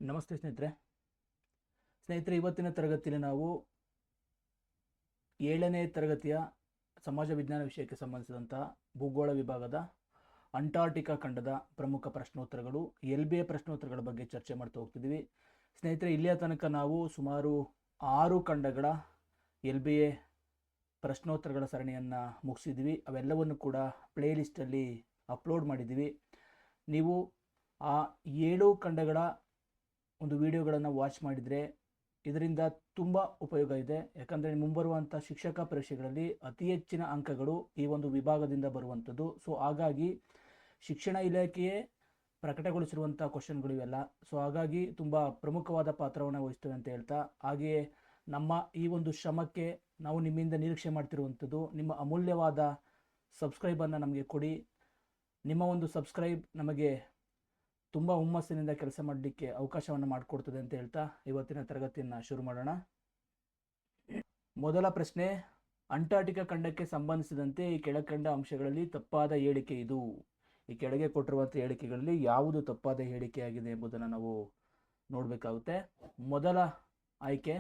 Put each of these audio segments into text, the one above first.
ನಮಸ್ತೆ ಸ್ನೇಹಿತರೆ, ಇವತ್ತಿನ ತರಗತಿಯಲ್ಲಿ ನಾವು 7ನೇ ತರಗತಿಯ ಸಮಾಜ ವಿಜ್ಞಾನ ವಿಷಯಕ್ಕೆ ಸಂಬಂಧಿಸಿದಂತಹ ಭೂಗೋಳ ವಿಭಾಗದ ಅಂಟಾರ್ಟಿಕಾ ಖಂಡದ ಪ್ರಮುಖ ಪ್ರಶ್ನೋತ್ತರಗಳು, LBA ಪ್ರಶ್ನೋತ್ತರಗಳ ಬಗ್ಗೆ ಚರ್ಚೆ ಮಾಡ್ತಾ ಹೋಗ್ತಿದ್ದೀವಿ. ಸ್ನೇಹಿತರೆ, ಇಲ್ಲಿಯ ತನಕ ನಾವು ಸುಮಾರು 6 ಖಂಡಗಳ LBA ಪ್ರಶ್ನೋತ್ತರಗಳ ಸರಣಿಯನ್ನು ಮುಗಿಸಿದ್ವಿ. ಅವೆಲ್ಲವನ್ನು ಕೂಡ ಪ್ಲೇ ಲಿಸ್ಟಲ್ಲಿ ಅಪ್ಲೋಡ್ ಮಾಡಿದ್ದೀವಿ. ನೀವು ಆ 7 ಖಂಡಗಳ ಒಂದು ವಿಡಿಯೋಗಳನ್ನು ವಾಚ್ ಮಾಡಿದರೆ ಇದರಿಂದ ತುಂಬ ಉಪಯೋಗ ಇದೆ. ಯಾಕಂದರೆ ಮುಂಬರುವಂಥ ಶಿಕ್ಷಕ ಪರೀಕ್ಷೆಗಳಲ್ಲಿ ಅತಿ ಹೆಚ್ಚಿನ ಅಂಕಗಳು ಈ ಒಂದು ವಿಭಾಗದಿಂದ ಬರುವಂಥದ್ದು. ಸೊ ಹಾಗಾಗಿ ಶಿಕ್ಷಣ ಇಲಾಖೆಯೇ ಪ್ರಕಟಗೊಳಿಸಿರುವಂಥ ಕ್ವಶನ್ಗಳು ಇವೆಲ್ಲ. ಸೊ ಹಾಗಾಗಿ ತುಂಬ ಪ್ರಮುಖವಾದ ಪಾತ್ರವನ್ನು ವಹಿಸ್ತವೆ ಅಂತ ಹೇಳ್ತಾ, ಹಾಗೆಯೇ ನಮ್ಮ ಈ ಒಂದು ಶ್ರಮಕ್ಕೆ ನಾವು ನಿಮ್ಮಿಂದ ನಿರೀಕ್ಷೆ ಮಾಡ್ತಿರುವಂಥದ್ದು ನಿಮ್ಮ ಅಮೂಲ್ಯವಾದ ಸಬ್ಸ್ಕ್ರೈಬನ್ನು ನಮಗೆ ಕೊಡಿ. ನಿಮ್ಮ ಒಂದು ಸಬ್ಸ್ಕ್ರೈಬ್ ನಮಗೆ ತುಂಬ ಹುಮ್ಮಸ್ಸಿನಿಂದ ಕೆಲಸ ಮಾಡಲಿಕ್ಕೆ ಅವಕಾಶವನ್ನು ಮಾಡಿಕೊಡ್ತದೆ ಅಂತ ಹೇಳ್ತಾ ಇವತ್ತಿನ ತರಗತಿಯನ್ನು ಶುರು ಮಾಡೋಣ. ಮೊದಲ ಪ್ರಶ್ನೆ, ಅಂಟಾರ್ಟಿಕಾ ಖಂಡಕ್ಕೆ ಸಂಬಂಧಿಸಿದಂತೆ ಈ ಕೆಳಕಂಡ ಅಂಶಗಳಲ್ಲಿ ತಪ್ಪಾದ ಹೇಳಿಕೆ ಇದು. ಈ ಕೆಳಗೆ ಕೊಟ್ಟಿರುವಂಥ ಹೇಳಿಕೆಗಳಲ್ಲಿ ಯಾವುದು ತಪ್ಪಾದ ಹೇಳಿಕೆಯಾಗಿದೆ ಎಂಬುದನ್ನು ನಾವು ನೋಡಬೇಕಾಗುತ್ತೆ. ಮೊದಲ ಆಯ್ಕೆ,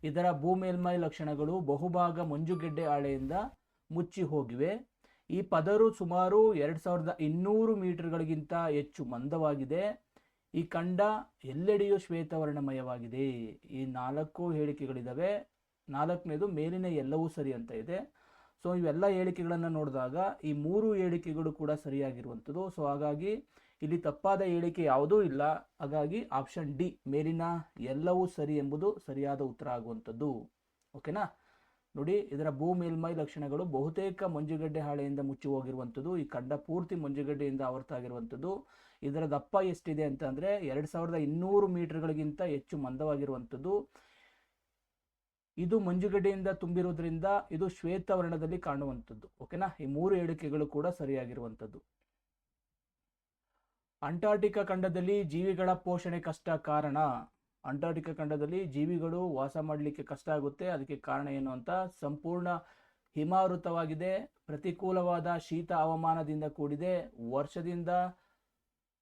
ಇದರ ಭೂಮೇಲ್ಮೈ ಲಕ್ಷಣಗಳು ಬಹುಭಾಗ ಮಂಜುಗೆಡ್ಡೆ ಹಾಳೆಯಿಂದ ಮುಚ್ಚಿ ಹೋಗಿವೆ. ಈ ಪದರು ಸುಮಾರು 2200 ಮೀಟರ್ಗಳಿಗಿಂತ ಹೆಚ್ಚು ಮಂದವಾಗಿದೆ. ಈ ಖಂಡ ಎಲ್ಲೆಡೆಯೂ ಶ್ವೇತವರ್ಣಮಯವಾಗಿದೆ. ಈ 4 ಹೇಳಿಕೆಗಳಿದ್ದಾವೆ. 4ನೇದು ಮೇಲಿನ ಎಲ್ಲವೂ ಸರಿ ಅಂತ ಇದೆ. ಸೊ ಇವೆಲ್ಲ ಹೇಳಿಕೆಗಳನ್ನು ನೋಡಿದಾಗ ಈ 3 ಹೇಳಿಕೆಗಳು ಕೂಡ ಸರಿಯಾಗಿರುವಂಥದ್ದು. ಸೊ ಹಾಗಾಗಿ ಇಲ್ಲಿ ತಪ್ಪಾದ ಹೇಳಿಕೆ ಯಾವುದೂ ಇಲ್ಲ. ಹಾಗಾಗಿ ಆಪ್ಷನ್ ಡಿ, ಮೇಲಿನ ಎಲ್ಲವೂ ಸರಿ ಎಂಬುದು ಸರಿಯಾದ ಉತ್ತರ ಆಗುವಂಥದ್ದು. ಓಕೆನಾ? ನೋಡಿ, ಇದರ ಭೂ ಮೇಲ್ಮೈ ಲಕ್ಷಣಗಳು ಬಹುತೇಕ ಮಂಜುಗಡ್ಡೆ ಹಾಳೆಯಿಂದ ಮುಚ್ಚಿ ಹೋಗಿರುವಂಥದ್ದು. ಈ ಖಂಡ ಪೂರ್ತಿ ಮಂಜುಗಡ್ಡೆಯಿಂದ ಆವೃತ ಆಗಿರುವಂಥದ್ದು. ಇದರ ದಪ್ಪ ಎಷ್ಟಿದೆ ಅಂತಂದರೆ 2200 ಮೀಟರ್ಗಳಿಗಿಂತ ಹೆಚ್ಚು ಮಂದವಾಗಿರುವಂಥದ್ದು. ಇದು ಮಂಜುಗಡ್ಡೆಯಿಂದ ತುಂಬಿರೋದ್ರಿಂದ ಇದು ಶ್ವೇತವರ್ಣದಲ್ಲಿ ಕಾಣುವಂಥದ್ದು. ಓಕೆನಾ? ಈ 3 ಹೇಳಿಕೆಗಳು ಕೂಡ ಸರಿಯಾಗಿರುವಂಥದ್ದು. ಅಂಟಾರ್ಟಿಕಾ ಖಂಡದಲ್ಲಿ ಜೀವಿಗಳ ಪೋಷಣೆ ಕಷ್ಟ ಕಾರಣ. ಅಂಟಾರ್ಟಿಕಾ ಖಂಡದಲ್ಲಿ ಜೀವಿಗಳು ವಾಸ ಮಾಡಲಿಕ್ಕೆ ಕಷ್ಟ ಆಗುತ್ತೆ. ಅದಕ್ಕೆ ಕಾರಣ ಏನು ಅಂತ, ಸಂಪೂರ್ಣ ಹಿಮಾವೃತವಾಗಿದೆ, ಪ್ರತಿಕೂಲವಾದ ಶೀತ ಹವಾಮಾನದಿಂದ ಕೂಡಿದೆ,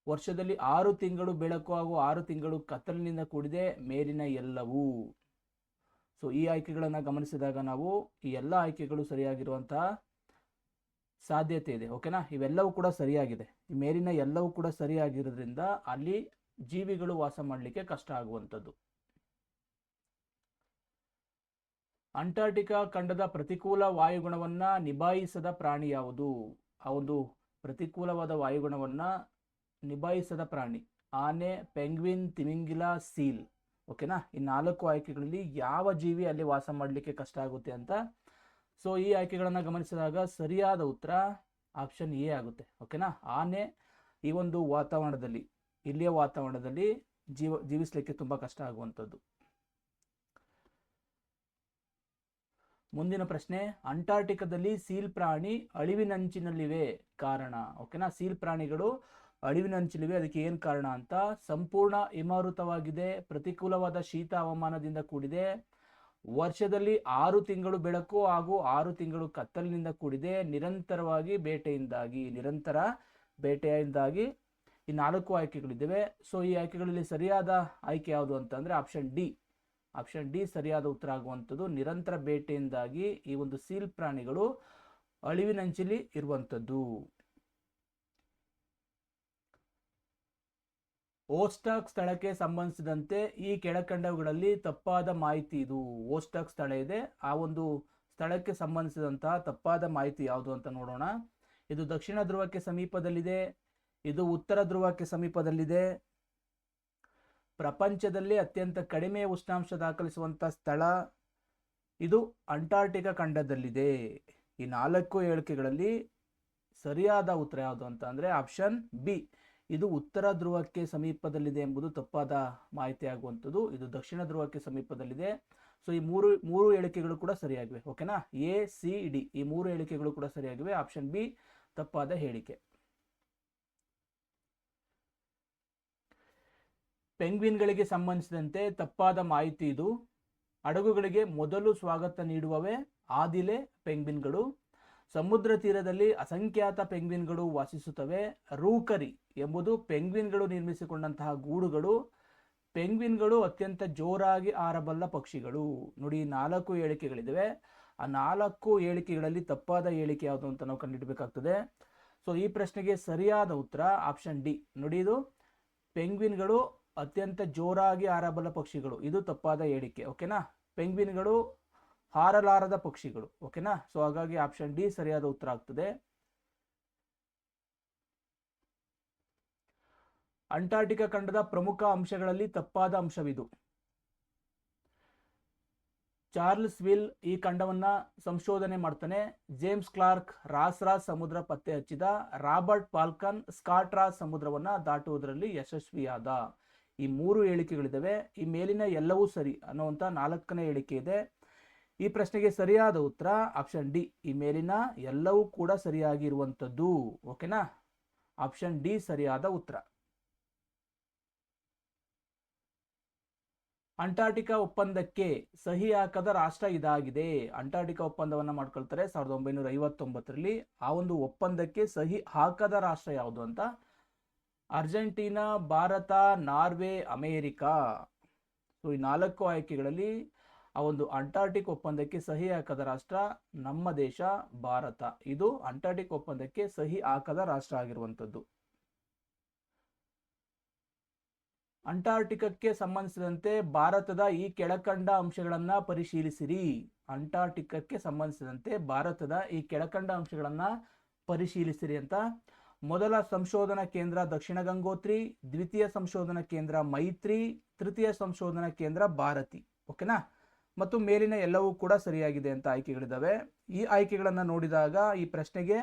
ವರ್ಷದಲ್ಲಿ 6 ತಿಂಗಳು ಬೆಳಕು ಹಾಗೂ 6 ತಿಂಗಳು ಕತ್ತಲಿನಿಂದ ಕೂಡಿದೆ, ಮೇಲಿನ ಎಲ್ಲವೂ. ಸೊ ಈ ಆಯ್ಕೆಗಳನ್ನು ಗಮನಿಸಿದಾಗ ನಾವು ಈ ಎಲ್ಲ ಆಯ್ಕೆಗಳು ಸರಿಯಾಗಿರುವಂತಹ ಸಾಧ್ಯತೆ ಇದೆ. ಓಕೆನಾ? ಇವೆಲ್ಲವೂ ಕೂಡ ಸರಿಯಾಗಿದೆ. ಈ ಮೇಲಿನ ಎಲ್ಲವೂ ಕೂಡ ಸರಿಯಾಗಿರೋದ್ರಿಂದ ಅಲ್ಲಿ ಜೀವಿಗಳು ವಾಸ ಮಾಡಲಿಕ್ಕೆ ಕಷ್ಟ ಆಗುವಂಥದ್ದು. ಅಂಟಾರ್ಟಿಕಾ ಖಂಡದ ಪ್ರತಿಕೂಲ ವಾಯುಗುಣವನ್ನು ನಿಭಾಯಿಸದ ಪ್ರಾಣಿ ಯಾವುದು? ಆ ಒಂದು ಪ್ರತಿಕೂಲವಾದ ವಾಯುಗುಣವನ್ನು ನಿಭಾಯಿಸದ ಪ್ರಾಣಿ ಆನೆ, ಪೆಂಗ್ವಿನ್, ತಿಮಿಂಗಿಲ, ಸೀಲ್. ಓಕೆನಾ? ಈ 4 ಆಯ್ಕೆಗಳಲ್ಲಿ ಯಾವ ಜೀವಿ ಅಲ್ಲಿ ವಾಸ ಮಾಡಲಿಕ್ಕೆ ಕಷ್ಟ ಆಗುತ್ತೆ ಅಂತ. ಸೊ ಈ ಆಯ್ಕೆಗಳನ್ನು ಗಮನಿಸಿದಾಗ ಸರಿಯಾದ ಉತ್ತರ ಆಪ್ಷನ್ ಎ ಆಗುತ್ತೆ. ಓಕೆನಾ? ಆನೆ ಈ ಒಂದು ವಾತಾವರಣದಲ್ಲಿ, ಇಲ್ಲಿಯ ವಾತಾವರಣದಲ್ಲಿ ಜೀವಿಸಲಿಕ್ಕೆ ತುಂಬ ಕಷ್ಟ ಆಗುವಂಥದ್ದು. ಮುಂದಿನ ಪ್ರಶ್ನೆ, ಅಂಟಾರ್ಟಿಕಾದಲ್ಲಿ ಸೀಲ್ ಪ್ರಾಣಿ ಅಳಿವಿನಂಚಿನಲ್ಲಿವೆ, ಕಾರಣ. ಓಕೆನಾ? ಸೀಲ್ ಪ್ರಾಣಿಗಳು ಅಳಿವಿನಂಚಿನಲ್ಲಿವೆ, ಅದಕ್ಕೆ ಏನು ಕಾರಣ ಅಂತ. ಸಂಪೂರ್ಣ ಹಿಮಾವೃತವಾಗಿದೆ, ಪ್ರತಿಕೂಲವಾದ ಶೀತ ಹವಾಮಾನದಿಂದ ಕೂಡಿದೆ, ವರ್ಷದಲ್ಲಿ 6 ತಿಂಗಳು ಬೆಳಕು ಹಾಗೂ 6 ತಿಂಗಳು ಕತ್ತಲಿನಿಂದ ಕೂಡಿದೆ, ನಿರಂತರ ಬೇಟೆಯಿಂದಾಗಿ ಈ 4 ಆಯ್ಕೆಗಳಿದ್ದಾವೆ. ಸೊ ಈ ಆಯ್ಕೆಗಳಲ್ಲಿ ಸರಿಯಾದ ಆಯ್ಕೆ ಯಾವುದು ಅಂತಂದರೆ ಆಪ್ಷನ್ ಡಿ ಸರಿಯಾದ ಉತ್ತರ ಆಗುವಂಥದ್ದು. ನಿರಂತರ ಬೇಟೆಯಿಂದಾಗಿ ಈ ಒಂದು ಸೀಲ್ ಪ್ರಾಣಿಗಳು ಅಳಿವಿನಂಚಲಿ ಇರುವಂಥದ್ದು. ಓಸ್ಟಾಕ್ ಸ್ಥಳಕ್ಕೆ ಸಂಬಂಧಿಸಿದಂತೆ ಈ ಕೆಳಕಂಡವುಗಳಲ್ಲಿ ತಪ್ಪಾದ ಮಾಹಿತಿ ಇದು. ಓಸ್ಟಾಕ್ ಸ್ಥಳ ಇದೆ, ಆ ಒಂದು ಸ್ಥಳಕ್ಕೆ ಸಂಬಂಧಿಸಿದಂತಹ ತಪ್ಪಾದ ಮಾಹಿತಿ ಯಾವುದು ಅಂತ ನೋಡೋಣ. ಇದು ದಕ್ಷಿಣ ಧ್ರುವಕ್ಕೆ ಸಮೀಪದಲ್ಲಿದೆ, ಇದು ಉತ್ತರ ಧ್ರುವಕ್ಕೆ ಸಮೀಪದಲ್ಲಿದೆ, ಪ್ರಪಂಚದಲ್ಲಿ ಅತ್ಯಂತ ಕಡಿಮೆ ಉಷ್ಣಾಂಶ ದಾಖಲಿಸುವಂಥ ಸ್ಥಳ, ಇದು ಅಂಟಾರ್ಟಿಕಾ ಖಂಡದಲ್ಲಿದೆ. ಈ 4 ಹೇಳಿಕೆಗಳಲ್ಲಿ ಸರಿಯಾದ ಉತ್ತರ ಯಾವುದು ಅಂತ ಅಂದರೆ ಆಪ್ಷನ್ ಬಿ, ಇದು ಉತ್ತರ ಧ್ರುವಕ್ಕೆ ಸಮೀಪದಲ್ಲಿದೆ ಎಂಬುದು ತಪ್ಪಾದ ಮಾಹಿತಿ ಆಗುವಂಥದ್ದು. ಇದು ದಕ್ಷಿಣ ಧ್ರುವಕ್ಕೆ ಸಮೀಪದಲ್ಲಿದೆ. ಸೊ ಈ ಮೂರು ಹೇಳಿಕೆಗಳು ಕೂಡ ಸರಿಯಾಗಿವೆ. ಓಕೆನಾ? ಎ, ಸಿ, ಡಿ ಈ 3 ಹೇಳಿಕೆಗಳು ಕೂಡ ಸರಿಯಾಗಿವೆ. ಆಪ್ಷನ್ ಬಿ ತಪ್ಪಾದ ಹೇಳಿಕೆ. ಪೆಂಗ್ವಿನ್ಗಳಿಗೆ ಸಂಬಂಧಿಸಿದಂತೆ ತಪ್ಪಾದ ಮಾಹಿತಿ ಇದು. ಹಡಗುಗಳಿಗೆ ಮೊದಲು ಸ್ವಾಗತ ನೀಡುವವೇ ಆದಿಲೆ ಪೆಂಗ್ವಿನ್ಗಳು. ಸಮುದ್ರ ತೀರದಲ್ಲಿ ಅಸಂಖ್ಯಾತ ಪೆಂಗ್ವಿನ್ಗಳು ವಾಸಿಸುತ್ತವೆ. ರೂಕರಿ ಎಂಬುದು ಪೆಂಗ್ವಿನ್ಗಳು ನಿರ್ಮಿಸಿಕೊಂಡಂತಹ ಗೂಡುಗಳು. ಪೆಂಗ್ವಿನ್ಗಳು ಅತ್ಯಂತ ಜೋರಾಗಿ ಹಾರಬಲ್ಲ ಪಕ್ಷಿಗಳು. ನೋಡಿ 4 ಹೇಳಿಕೆಗಳಿವೆ. ಆ 4 ಹೇಳಿಕೆಗಳಲ್ಲಿ ತಪ್ಪಾದ ಹೇಳಿಕೆ ಯಾವುದು ಅಂತ ನಾವು ಕಂಡುಹಿಡಬೇಕಾಗ್ತದೆ. ಸೊ ಈ ಪ್ರಶ್ನೆಗೆ ಸರಿಯಾದ ಉತ್ತರ ಆಪ್ಷನ್ ಡಿ. ನೋಡಿ, ಇದು ಪೆಂಗ್ವಿನ್ಗಳು ಅತ್ಯಂತ ಜೋರಾಗಿ ಹಾರಬಲ್ಲ ಪಕ್ಷಿಗಳು, ಇದು ತಪ್ಪಾದ ಹೇಳಿಕೆ. ಓಕೆನಾ, ಪೆಂಗ್ವಿನ್ಗಳು ಹಾರಲಾರದ ಪಕ್ಷಿಗಳು. ಓಕೆನಾ, ಸೊ ಹಾಗಾಗಿ ಆಪ್ಷನ್ ಡಿ ಸರಿಯಾದ ಉತ್ತರ ಆಗ್ತದೆ. ಅಂಟಾರ್ಟಿಕಾ ಖಂಡದ ಪ್ರಮುಖ ಅಂಶಗಳಲ್ಲಿ ತಪ್ಪಾದ ಅಂಶವಿದು. ಚಾರ್ಲ್ಸ್ ವಿಲ್ ಈ ಖಂಡವನ್ನ ಸಂಶೋಧನೆ ಮಾಡ್ತಾನೆ. ಜೇಮ್ಸ್ ಕ್ಲಾರ್ಕ್ ರಾಸ್ ಸಮುದ್ರ ಪತ್ತೆ ಹಚ್ಚಿದ. ರಾಬರ್ಟ್ ಫಾಲ್ಕನ್ ಸ್ಕಾಟ್ರಾಸ್ ಸಮುದ್ರವನ್ನ ದಾಟುವುದರಲ್ಲಿ ಯಶಸ್ವಿಯಾದ. ಈ 3 ಹೇಳಿಕೆಗಳಿದ್ದಾವೆ. ಈ ಮೇಲಿನ ಎಲ್ಲವೂ ಸರಿ ಅನ್ನುವಂಥ 4ನೇ ಹೇಳಿಕೆ ಇದೆ. ಈ ಪ್ರಶ್ನೆಗೆ ಸರಿಯಾದ ಉತ್ತರ ಆಪ್ಷನ್ ಡಿ. ಈ ಮೇಲಿನ ಎಲ್ಲವೂ ಕೂಡ ಸರಿಯಾಗಿ ಇರುವಂಥದ್ದು. ಓಕೆನಾ, ಆಪ್ಷನ್ ಡಿ ಸರಿಯಾದ ಉತ್ತರ. ಅಂಟಾರ್ಟಿಕಾ ಒಪ್ಪಂದಕ್ಕೆ ಸಹಿ ಹಾಕದ ರಾಷ್ಟ್ರ ಇದಾಗಿದೆ. ಅಂಟಾರ್ಟಿಕಾ ಒಪ್ಪಂದವನ್ನ ಮಾಡ್ಕೊಳ್ತಾರೆ 1959ರಲ್ಲಿ. ಆ ಒಂದು ಒಪ್ಪಂದಕ್ಕೆ ಸಹಿ ಹಾಕದ ರಾಷ್ಟ್ರ ಯಾವುದು ಅಂತ, Argentina, Bharat, Norway, America. So ಈ 4 ಆಯ್ಕೆಗಳಲ್ಲಿ ಆ ಒಂದು ಅಂಟಾರ್ಟಿಕ್ ಒಪ್ಪಂದಕ್ಕೆ ಸಹಿ ಹಾಕದ ರಾಷ್ಟ್ರ ನಮ್ಮ ದೇಶ ಭಾರತ. ಇದು ಅಂಟಾರ್ಟಿಕ್ ಒಪ್ಪಂದಕ್ಕೆ ಸಹಿ ಹಾಕದ ರಾಷ್ಟ್ರ ಆಗಿರುವಂಥದ್ದು. ಅಂಟಾರ್ಟಿಕಕ್ಕೆ ಸಂಬಂಧಿಸಿದಂತೆ ಭಾರತದ ಈ ಕೆಳಕಂಡ ಅಂಶಗಳನ್ನ ಪರಿಶೀಲಿಸಿರಿ. ಅಂಟಾರ್ಟಿಕಕ್ಕೆ ಸಂಬಂಧಿಸಿದಂತೆ ಭಾರತದ ಈ ಕೆಳಕಂಡ ಅಂಶಗಳನ್ನ ಪರಿಶೀಲಿಸಿರಿ ಅಂತ. ಮೊದಲ ಸಂಶೋಧನಾ ಕೇಂದ್ರ ದಕ್ಷಿಣ ಗಂಗೋತ್ರಿ, ದ್ವಿತೀಯ ಸಂಶೋಧನಾ ಕೇಂದ್ರ ಮೈತ್ರಿ, ತೃತೀಯ ಸಂಶೋಧನಾ ಕೇಂದ್ರ ಭಾರತಿ. ಓಕೆನಾ, ಮತ್ತು ಮೇಲಿನ ಎಲ್ಲವೂ ಕೂಡ ಸರಿಯಾಗಿದೆ ಅಂತ ಆಯ್ಕೆಗಳಿದ್ದಾವೆ. ಈ ಆಯ್ಕೆಗಳನ್ನ ನೋಡಿದಾಗ ಈ ಪ್ರಶ್ನೆಗೆ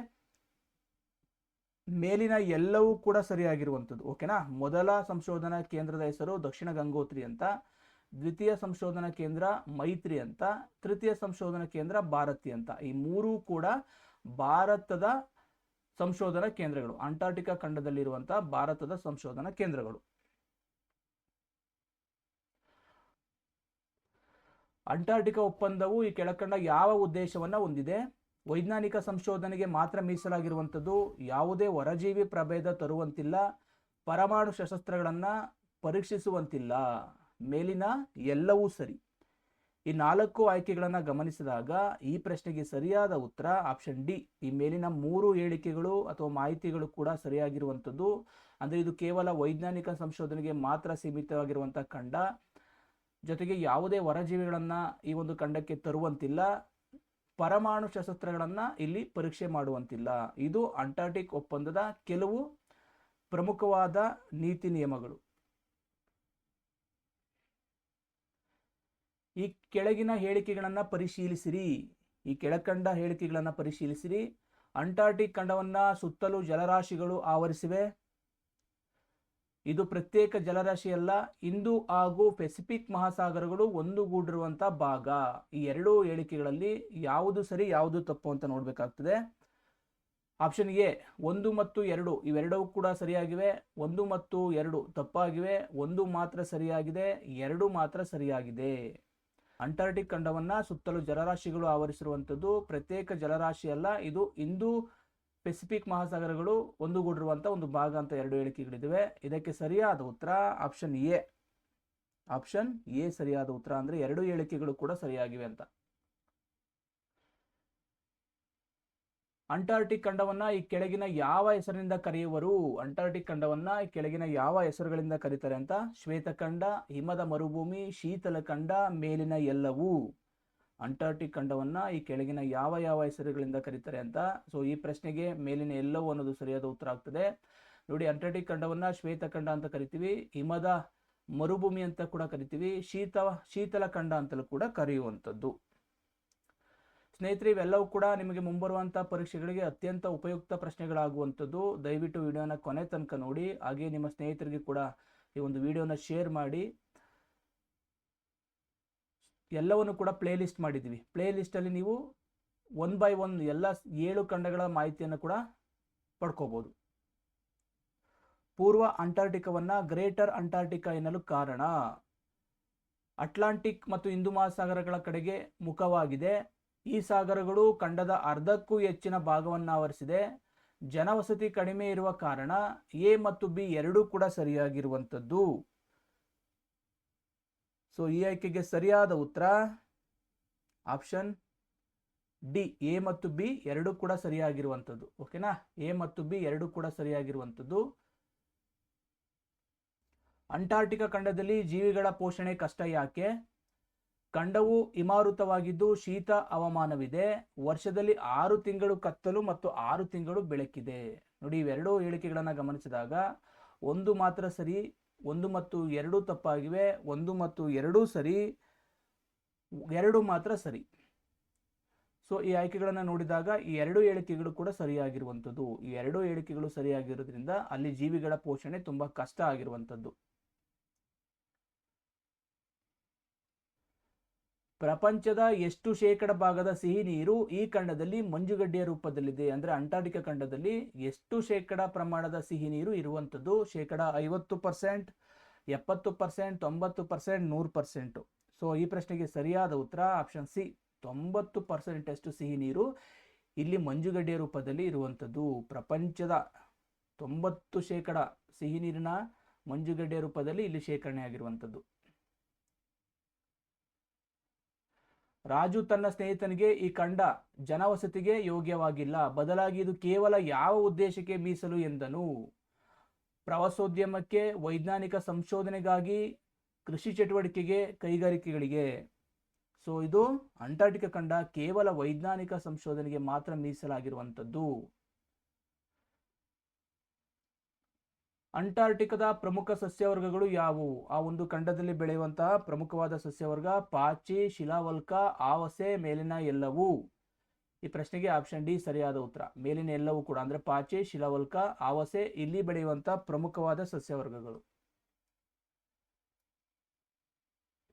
ಮೇಲಿನ ಎಲ್ಲವೂ ಕೂಡ ಸರಿಯಾಗಿರುವಂಥದ್ದು. ಓಕೆನಾ, ಮೊದಲ ಸಂಶೋಧನಾ ಕೇಂದ್ರದ ಹೆಸರು ದಕ್ಷಿಣ ಗಂಗೋತ್ರಿ ಅಂತ, ದ್ವಿತೀಯ ಸಂಶೋಧನಾ ಕೇಂದ್ರ ಮೈತ್ರಿ ಅಂತ, ತೃತೀಯ ಸಂಶೋಧನಾ ಕೇಂದ್ರ ಭಾರತಿ ಅಂತ. ಈ 3 ಕೂಡ ಭಾರತದ ಸಂಶೋಧನಾ ಕೇಂದ್ರಗಳು, ಅಂಟಾರ್ಟಿಕಾ ಖಂಡದಲ್ಲಿರುವಂತಹ ಭಾರತದ ಸಂಶೋಧನಾ ಕೇಂದ್ರಗಳು. ಅಂಟಾರ್ಟಿಕಾ ಒಪ್ಪಂದವು ಈ ಕೆಳಕಂಡ ಯಾವ ಉದ್ದೇಶವನ್ನ ಹೊಂದಿದೆ? ವೈಜ್ಞಾನಿಕ ಸಂಶೋಧನೆಗೆ ಮಾತ್ರ ಮೀಸಲಾಗಿರುವಂಥದ್ದು, ಯಾವುದೇ ಹೊರಜೀವಿ ಪ್ರಭೇದ ತರುವಂತಿಲ್ಲ, ಪರಮಾಣು ಶಸ್ತ್ರಾಸ್ತ್ರಗಳನ್ನ ಪರೀಕ್ಷಿಸುವಂತಿಲ್ಲ. ಮೇಲಿನ ಎಲ್ಲವೂ ಸರಿ. ಈ 4 ಆಯ್ಕೆಗಳನ್ನ ಗಮನಿಸಿದಾಗ ಈ ಪ್ರಶ್ನೆಗೆ ಸರಿಯಾದ ಉತ್ತರ ಆಪ್ಷನ್ ಡಿ. ಈ ಮೇಲಿನ 3 ಹೇಳಿಕೆಗಳು ಅಥವಾ ಮಾಹಿತಿಗಳು ಕೂಡ ಸರಿಯಾಗಿರುವಂಥದ್ದು. ಅಂದ್ರೆ ಇದು ಕೇವಲ ವೈಜ್ಞಾನಿಕ ಸಂಶೋಧನೆಗೆ ಮಾತ್ರ ಸೀಮಿತವಾಗಿರುವಂತಹ ಖಂಡ, ಜೊತೆಗೆ ಯಾವುದೇ ಹೊರಜೀವಿಗಳನ್ನ ಈ ಒಂದು ಖಂಡಕ್ಕೆ ತರುವಂತಿಲ್ಲ, ಪರಮಾಣು ಶಸ್ತ್ರಾಸ್ತ್ರಗಳನ್ನ ಇಲ್ಲಿ ಪರೀಕ್ಷೆ ಮಾಡುವಂತಿಲ್ಲ. ಇದು ಅಂಟಾರ್ಟಿಕ್ ಒಪ್ಪಂದದ ಕೆಲವು ಪ್ರಮುಖವಾದ ನೀತಿ ನಿಯಮಗಳು. ಈ ಕೆಳಗಿನ ಹೇಳಿಕೆಗಳನ್ನ ಪರಿಶೀಲಿಸಿರಿ. ಈ ಕೆಳಕಂಡ ಹೇಳಿಕೆಗಳನ್ನ ಪರಿಶೀಲಿಸಿರಿ. ಅಂಟಾರ್ಟಿಕ್ ಖಂಡವನ್ನ ಸುತ್ತಲೂ ಜಲರಾಶಿಗಳು ಆವರಿಸಿವೆ. ಇದು ಪ್ರತ್ಯೇಕ ಜಲರಾಶಿಯಲ್ಲ, ಹಿಂದೂ ಹಾಗೂ ಪೆಸಿಫಿಕ್ ಮಹಾಸಾಗರಗಳು ಒಂದುಗೂಡಿರುವಂತಹ ಭಾಗ. ಈ 2 ಹೇಳಿಕೆಗಳಲ್ಲಿ ಯಾವುದು ಸರಿ ಯಾವುದು ತಪ್ಪು ಅಂತ ನೋಡ್ಬೇಕಾಗ್ತದೆ. ಆಪ್ಷನ್ ಎ 1 ಮತ್ತು 2 ಇವೆರಡೂ ಕೂಡ ಸರಿಯಾಗಿವೆ. 1 ಮತ್ತು 2 ತಪ್ಪಾಗಿವೆ. 1 ಮಾತ್ರ ಸರಿಯಾಗಿದೆ, 2 ಮಾತ್ರ ಸರಿಯಾಗಿದೆ. ಅಂಟಾರ್ಟಿಕ್ ಖಂಡವನ್ನ ಸುತ್ತಲೂ ಜಲರಾಶಿಗಳು ಆವರಿಸಿರುವಂಥದ್ದು ಪ್ರತ್ಯೇಕ ಜಲರಾಶಿ ಅಲ್ಲ, ಇದು ಹಿಂದೂ ಪೆಸಿಫಿಕ್ ಮಹಾಸಾಗರಗಳು ಒಂದುಗೂಡಿರುವಂಥ ಒಂದು ಭಾಗ ಅಂತ 2 ಹೇಳಿಕೆಗಳಿವೆ. ಇದಕ್ಕೆ ಸರಿಯಾದ ಉತ್ತರ ಆಪ್ಷನ್ ಎ. ಆಪ್ಷನ್ ಎ ಸರಿಯಾದ ಉತ್ತರ. ಅಂದ್ರೆ 2 ಹೇಳಿಕೆಗಳು ಕೂಡ ಸರಿಯಾಗಿವೆ ಅಂತ. ಅಂಟಾರ್ಟಿಕ್ ಖಂಡವನ್ನ ಈ ಕೆಳಗಿನ ಯಾವ ಹೆಸರಿನಿಂದ ಕರೆಯುವರು? ಅಂಟಾರ್ಟಿಕ್ ಖಂಡವನ್ನ ಈ ಕೆಳಗಿನ ಯಾವ ಹೆಸರುಗಳಿಂದ ಕರೀತಾರೆ ಅಂತ. ಶ್ವೇತಖಂಡ, ಹಿಮದ ಮರುಭೂಮಿ, ಶೀತಲ ಖಂಡ, ಮೇಲಿನ ಎಲ್ಲವೂ. ಅಂಟಾರ್ಟಿಕ್ ಖಂಡವನ್ನ ಈ ಕೆಳಗಿನ ಯಾವ ಯಾವ ಹೆಸರುಗಳಿಂದ ಕರೀತಾರೆ ಅಂತ. ಸೊ ಈ ಪ್ರಶ್ನೆಗೆ ಮೇಲಿನ ಎಲ್ಲವೂ ಅನ್ನೋದು ಸರಿಯಾದ ಉತ್ತರ ಆಗ್ತದೆ. ನೋಡಿ, ಅಂಟಾರ್ಟಿಕ್ ಖಂಡವನ್ನ ಶ್ವೇತಖಂಡ ಅಂತ ಕರಿತೀವಿ, ಹಿಮದ ಮರುಭೂಮಿ ಅಂತ ಕೂಡ ಕರಿತೀವಿ, ಶೀತಲ ಖಂಡ ಅಂತಲೂ ಕೂಡ ಕರೆಯುವಂಥದ್ದು. ಸ್ನೇಹಿತರೆ, ಇವೆಲ್ಲವೂ ಕೂಡ ನಿಮಗೆ ಮುಂಬರುವಂತಹ ಪರೀಕ್ಷೆಗಳಿಗೆ ಅತ್ಯಂತ ಉಪಯುಕ್ತ ಪ್ರಶ್ನೆಗಳಾಗುವಂಥದ್ದು. ದಯವಿಟ್ಟು ವಿಡಿಯೋನ ಕೊನೆ ತನಕ ನೋಡಿ. ಹಾಗೆ ನಿಮ್ಮ ಸ್ನೇಹಿತರಿಗೆ ಕೂಡ ಈ ಒಂದು ವಿಡಿಯೋನ ಶೇರ್ ಮಾಡಿ. ಎಲ್ಲವನ್ನು ಕೂಡ ಪ್ಲೇ ಲಿಸ್ಟ್ ಮಾಡಿದ್ದೀವಿ. ಪ್ಲೇ ಲಿಸ್ಟಲ್ಲಿ ನೀವು 1 by 1 ಎಲ್ಲ 7 ಖಂಡಗಳ ಮಾಹಿತಿಯನ್ನು ಕೂಡ ಪಡ್ಕೋಬಹುದು. ಪೂರ್ವ ಅಂಟಾರ್ಟಿಕಾವನ್ನ ಗ್ರೇಟರ್ ಅಂಟಾರ್ಟಿಕಾ ಎನ್ನಲು ಕಾರಣ, ಅಟ್ಲಾಂಟಿಕ್ ಮತ್ತು ಹಿಂದೂ ಮಹಾಸಾಗರಗಳ ಕಡೆಗೆ ಮುಖವಾಗಿದೆ. ಈ ಸಾಗರಗಳು ಖಂಡದ ಅರ್ಧಕ್ಕೂ ಹೆಚ್ಚಿನ ಭಾಗವನ್ನು ಆವರಿಸಿದೆ. ಜನವಸತಿ ಕಡಿಮೆ ಇರುವ ಕಾರಣ ಎ ಮತ್ತು ಬಿ ಎರಡೂ ಕೂಡ ಸರಿಯಾಗಿರುವಂಥದ್ದು. ಸೊ ಈ ಆಯ್ಕೆಗೆ ಸರಿಯಾದ ಉತ್ತರ ಆಪ್ಷನ್ ಡಿ, ಎ ಮತ್ತು ಬಿ ಎರಡೂ ಕೂಡ ಸರಿಯಾಗಿರುವಂಥದ್ದು. ಓಕೆನಾ, ಎ ಮತ್ತು ಬಿ ಎರಡೂ ಕೂಡ ಸರಿಯಾಗಿರುವಂಥದ್ದು. ಅಂಟಾರ್ಟಿಕಾ ಖಂಡದಲ್ಲಿ ಜೀವಿಗಳ ಪೋಷಣೆ ಕಷ್ಟ ಯಾಕೆ? ಖಂಡವು ಹಿಮಾವೃತವಾಗಿದ್ದು ಶೀತ ಹವಾಮಾನವಿದೆ. ವರ್ಷದಲ್ಲಿ 6 ತಿಂಗಳು ಕತ್ತಲು ಮತ್ತು 6 ತಿಂಗಳು ಬೆಳಕಿದೆ. ನೋಡಿ, ಇವೆರಡೂ ಹೇಳಿಕೆಗಳನ್ನು ಗಮನಿಸಿದಾಗ 1 ಮಾತ್ರ ಸರಿ, 1 ಮತ್ತು 2 ತಪ್ಪಾಗಿವೆ, 1 ಮತ್ತು 2 ಸರಿ, 2 ಮಾತ್ರ ಸರಿ. ಸೊ ಈ ಆಯ್ಕೆಗಳನ್ನು ನೋಡಿದಾಗ ಈ 2 ಹೇಳಿಕೆಗಳು ಕೂಡ ಸರಿಯಾಗಿರುವಂಥದ್ದು. ಈ 2 ಹೇಳಿಕೆಗಳು ಸರಿಯಾಗಿರೋದ್ರಿಂದ ಅಲ್ಲಿ ಜೀವಿಗಳ ಪೋಷಣೆ ತುಂಬಾ ಕಷ್ಟ ಆಗಿರುವಂಥದ್ದು. ಪ್ರಪಂಚದ ಎಷ್ಟು ಶೇಕಡ ಭಾಗದ ಸಿಹಿ ನೀರು ಈ ಖಂಡದಲ್ಲಿ ಮಂಜುಗಡ್ಡೆಯ ರೂಪದಲ್ಲಿದೆ? ಅಂದ್ರೆ ಅಂಟಾರ್ಟಿಕಾ ಖಂಡದಲ್ಲಿ ಎಷ್ಟು ಶೇಕಡ ಪ್ರಮಾಣದ ಸಿಹಿ ನೀರು ಇರುವಂಥದ್ದು? ಶೇಕಡ 50%, 70%, 90%, 100%. ಸೊ ಈ ಪ್ರಶ್ನೆಗೆ ಸರಿಯಾದ ಉತ್ತರ ಆಪ್ಷನ್ ಸಿ, 90% ಅಷ್ಟು ಸಿಹಿ ನೀರು ಇಲ್ಲಿ ಮಂಜುಗಡ್ಡೆಯ ರೂಪದಲ್ಲಿ ಇರುವಂಥದ್ದು. ಪ್ರಪಂಚದ 90% ಸಿಹಿ ನೀರಿನ ಮಂಜುಗಡ್ಡೆಯ ರೂಪದಲ್ಲಿ ಇಲ್ಲಿ ಶೇಖರಣೆ ಆಗಿರುವಂಥದ್ದು. ರಾಜು ತನ್ನ ಸ್ನೇಹಿತನಿಗೆ ಈ ಖಂಡ ಜನವಸತಿಗೆ ಯೋಗ್ಯವಾಗಿಲ್ಲ, ಬದಲಾಗಿ ಇದು ಕೇವಲ ಯಾವ ಉದ್ದೇಶಕ್ಕೆ ಮೀಸಲು ಎಂದನು? ಪ್ರವಾಸೋದ್ಯಮಕ್ಕೆ, ವೈಜ್ಞಾನಿಕ ಸಂಶೋಧನೆಗಾಗಿ, ಕೃಷಿ ಚಟುವಟಿಕೆಗೆ, ಕೈಗಾರಿಕೆಗಳಿಗೆ. ಸೊ ಇದು ಅಂಟಾರ್ಟಿಕಾ ಖಂಡ ಕೇವಲ ವೈಜ್ಞಾನಿಕ ಸಂಶೋಧನೆಗೆ ಮಾತ್ರ ಮೀಸಲಾಗಿರುವಂಥದ್ದು. ಅಂಟಾರ್ಟಿಕಾದ ಪ್ರಮುಖ ಸಸ್ಯವರ್ಗಗಳು ಯಾವುವು? ಆ ಒಂದು ಖಂಡದಲ್ಲಿ ಬೆಳೆಯುವಂತಹ ಪ್ರಮುಖವಾದ ಸಸ್ಯವರ್ಗ ಪಾಚಿ, ಶಿಲಾವಲ್ಕ, ಆವಸೆ, ಮೇಲಿನ ಎಲ್ಲವೂ. ಈ ಪ್ರಶ್ನೆಗೆ ಆಪ್ಷನ್ ಡಿ ಸರಿಯಾದ ಉತ್ತರ. ಮೇಲಿನ ಎಲ್ಲವೂ ಕೂಡ ಅಂದ್ರೆ ಪಾಚಿ, ಶಿಲಾವಲ್ಕ, ಆವಸೆ ಇಲ್ಲಿ ಬೆಳೆಯುವಂತಹ ಪ್ರಮುಖವಾದ ಸಸ್ಯವರ್ಗಗಳು.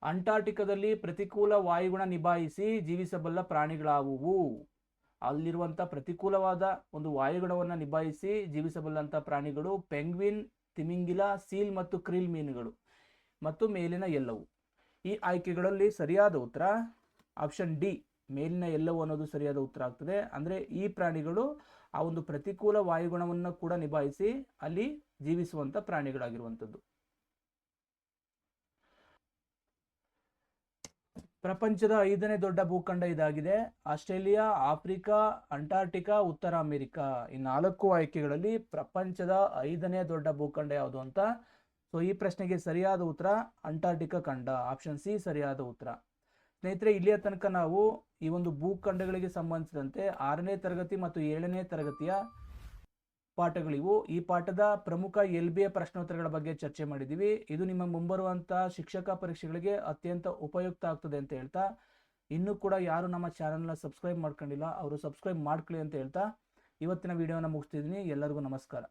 ಅಂಟಾರ್ಟಿಕಾದಲ್ಲಿ ಪ್ರತಿಕೂಲ ವಾಯುಗುಣ ನಿಭಾಯಿಸಿ ಜೀವಿಸಬಲ್ಲ ಪ್ರಾಣಿಗಳಾವುವು? ಅಲ್ಲಿರುವಂಥ ಪ್ರತಿಕೂಲವಾದ ಒಂದು ವಾಯುಗುಣವನ್ನು ನಿಭಾಯಿಸಿ ಜೀವಿಸಬಲ್ಲಂಥ ಪ್ರಾಣಿಗಳು ಪೆಂಗ್ವಿನ್, ತಿಮಿಂಗಿಲ, ಸೀಲ್ ಮತ್ತು ಕ್ರಿಲ್ ಮೀನುಗಳು ಮತ್ತು ಮೇಲಿನ ಎಲ್ಲವು. ಈ ಆಯ್ಕೆಗಳಲ್ಲಿ ಸರಿಯಾದ ಉತ್ತರ ಆಪ್ಷನ್ ಡಿ, ಮೇಲಿನ ಎಲ್ಲವು ಅನ್ನೋದು ಸರಿಯಾದ ಉತ್ತರ ಆಗ್ತದೆ. ಅಂದರೆ ಈ ಪ್ರಾಣಿಗಳು ಆ ಒಂದು ಪ್ರತಿಕೂಲ ವಾಯುಗುಣವನ್ನು ಕೂಡ ನಿಭಾಯಿಸಿ ಅಲ್ಲಿ ಜೀವಿಸುವಂಥ ಪ್ರಾಣಿಗಳಾಗಿರುವಂಥದ್ದು. ಪ್ರಪಂಚದ 5ನೇ ದೊಡ್ಡ ಭೂಖಂಡ ಇದಾಗಿದೆ. ಆಸ್ಟ್ರೇಲಿಯಾ, ಆಫ್ರಿಕಾ, ಅಂಟಾರ್ಟಿಕಾ, ಉತ್ತರ ಅಮೆರಿಕಾ. ಈ 4 ಆಯ್ಕೆಗಳಲ್ಲಿ ಪ್ರಪಂಚದ 5ನೇ ದೊಡ್ಡ ಭೂಖಂಡ ಯಾವುದು ಅಂತ. ಸೊ ಈ ಪ್ರಶ್ನೆಗೆ ಸರಿಯಾದ ಉತ್ತರ ಅಂಟಾರ್ಟಿಕಾ ಖಂಡ, ಆಪ್ಷನ್ ಸಿ ಸರಿಯಾದ ಉತ್ತರ. ಸ್ನೇಹಿತರೆ, ಇಲ್ಲಿಯ ತನಕ ನಾವು ಈ ಒಂದು ಭೂಖಂಡಗಳಿಗೆ ಸಂಬಂಧಿಸಿದಂತೆ 6ನೇ ತರಗತಿ ಮತ್ತು 7ನೇ ತರಗತಿಯ ಪಾಠಗಳಿವು. ಈ ಪಾಠದ ಪ್ರಮುಖ LBA ಪ್ರಶ್ನೋತ್ತರಗಳ ಬಗ್ಗೆ ಚರ್ಚೆ ಮಾಡಿದ್ದೀವಿ. ಇದು ನಿಮ್ಮ ಮುಂಬರುವಂತಹ ಶಿಕ್ಷಕ ಪರೀಕ್ಷೆಗಳಿಗೆ ಅತ್ಯಂತ ಉಪಯುಕ್ತ ಆಗ್ತದೆ ಅಂತ ಹೇಳ್ತಾ, ಇನ್ನೂ ಕೂಡ ಯಾರು ನಮ್ಮ ಚಾನಲ್ನ ಸಬ್ಸ್ಕ್ರೈಬ್ ಮಾಡ್ಕೊಂಡಿಲ್ಲ ಅವರು ಸಬ್ಸ್ಕ್ರೈಬ್ ಮಾಡ್ಕೊಳ್ಳಿ ಅಂತ ಹೇಳ್ತಾ ಇವತ್ತಿನ ವಿಡಿಯೋನ ಮುಗಿಸ್ತಿದ್ದೀನಿ. ಎಲ್ಲರಿಗೂ ನಮಸ್ಕಾರ.